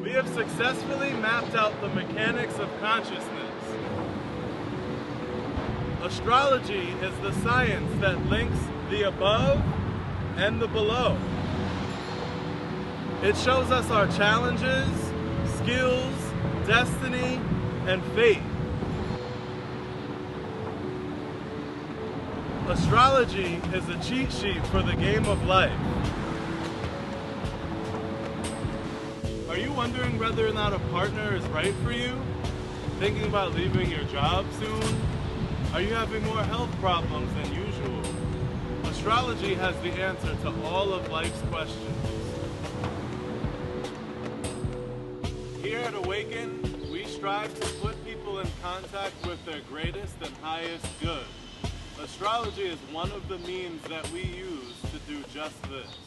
We have successfully mapped out the mechanics of consciousness. Astrology is the science that links the above and the below. It shows us our challenges, skills, destiny, and fate. Astrology is a cheat sheet for the game of life. Are you wondering whether or not a partner is right for you? Thinking about leaving your job soon? Are you having more health problems than usual? Astrology has the answer to all of life's questions. Here at Awaken, we strive to put people in contact with their greatest and highest good. Astrology is one of the means that we use to do just this.